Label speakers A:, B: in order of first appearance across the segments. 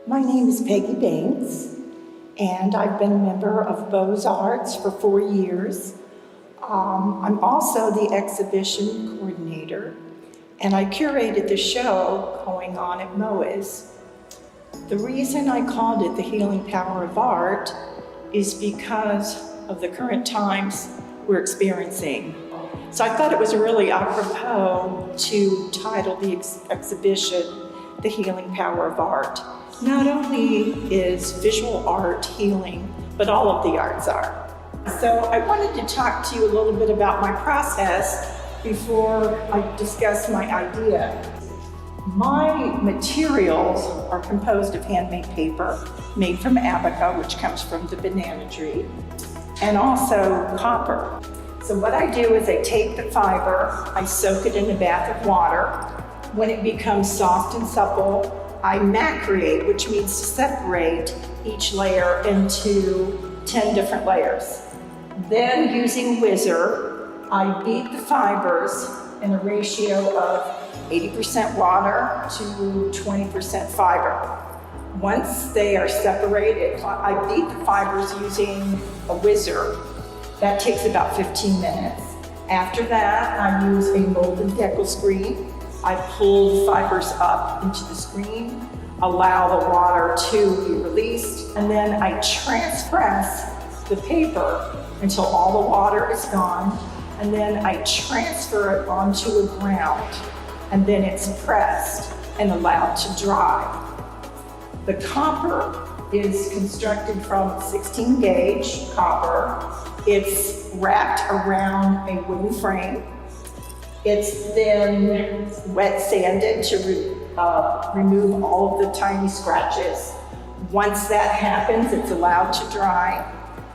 A: My name is Peggy Banks, and I've been a member of Beaux Arts for 4 years. I'm also the exhibition coordinator, and I curated the show going on at MOAS. The reason I called it The Healing Power of Art is because of the current times we're experiencing. So I thought it was really apropos to title the exhibition The Healing Power of Art. Not only is visual art healing, but all of the arts are. So I wanted to talk to you a little bit about my process before I discuss my idea. My materials are composed of handmade paper made from abaca, which comes from the banana tree, and also copper. So what I do is I take the fiber, I soak it in a bath of water. When it becomes soft and supple, I macrate, which means to separate each layer into 10 different layers. Then using whizzer, I beat the fibers in a ratio of 80% water to 20% fiber. Once they are separated, I beat the fibers using a whizzer. That takes about 15 minutes. After that, I use a molded decal screen. I pull the fibers up into the screen, allow the water to be released, and then I transpress the paper until all the water is gone, and then I transfer it onto a ground, and then it's pressed and allowed to dry. The copper is constructed from 16 gauge copper. It's wrapped around a wooden frame. It's then wet sanded to remove all of the tiny scratches. Once that happens, it's allowed to dry.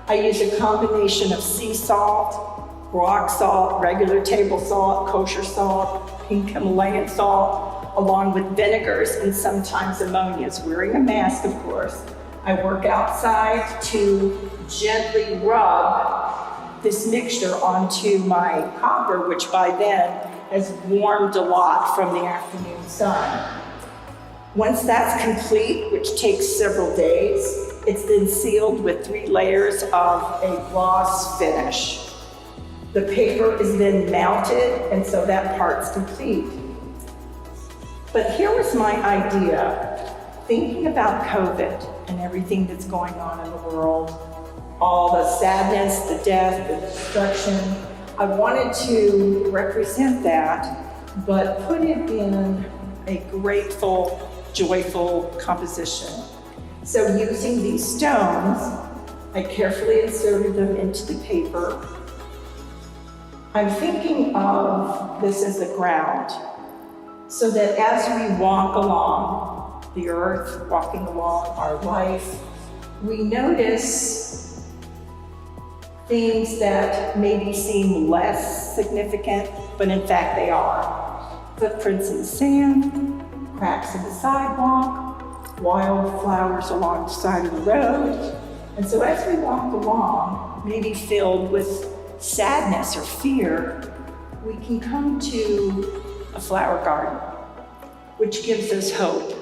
A: I use a combination of sea salt, rock salt, regular table salt, kosher salt, pink Himalayan salt, along with vinegars and sometimes ammonias, wearing a mask, of course. I work outside to gently rub this mixture onto my copper, which by then has warmed a lot from the afternoon sun. Once that's complete, which takes several days, it's then sealed with 3 layers of a gloss finish. The paper is then mounted, and so that part's complete. But here was my idea, thinking about COVID and everything that's going on in the world, all the sadness, the death, the destruction. I wanted to represent that, but put it in a grateful, joyful composition. So using these stones, I carefully inserted them into the paper. I'm thinking of this as a ground, so that as we walk along the earth, walking along our life, we notice things that maybe seem less significant, but in fact they are. Footprints in the sand, cracks in the sidewalk, wildflowers along the side of the road. And so as we walk along, maybe filled with sadness or fear, we can come to a flower garden, which gives us hope,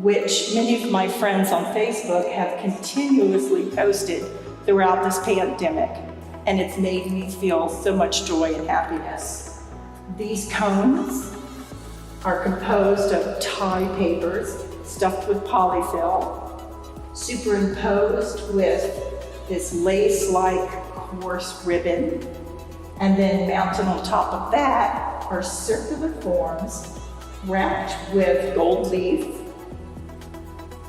A: which many of my friends on Facebook have continuously posted throughout this pandemic, and it's made me feel so much joy and happiness. These cones are composed of tie papers stuffed with polyfill, superimposed with this lace-like coarse ribbon, and then mounted on top of that are circular forms wrapped with gold leaf,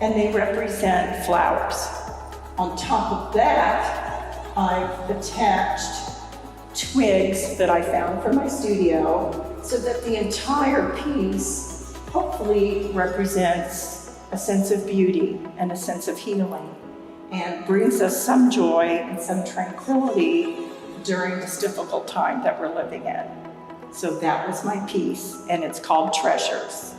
A: and they represent flowers. On top of that, I've attached twigs that I found from my studio so that the entire piece hopefully represents a sense of beauty and a sense of healing and brings us some joy and some tranquility during this difficult time that we're living in. So that was my piece, and it's called Treasures.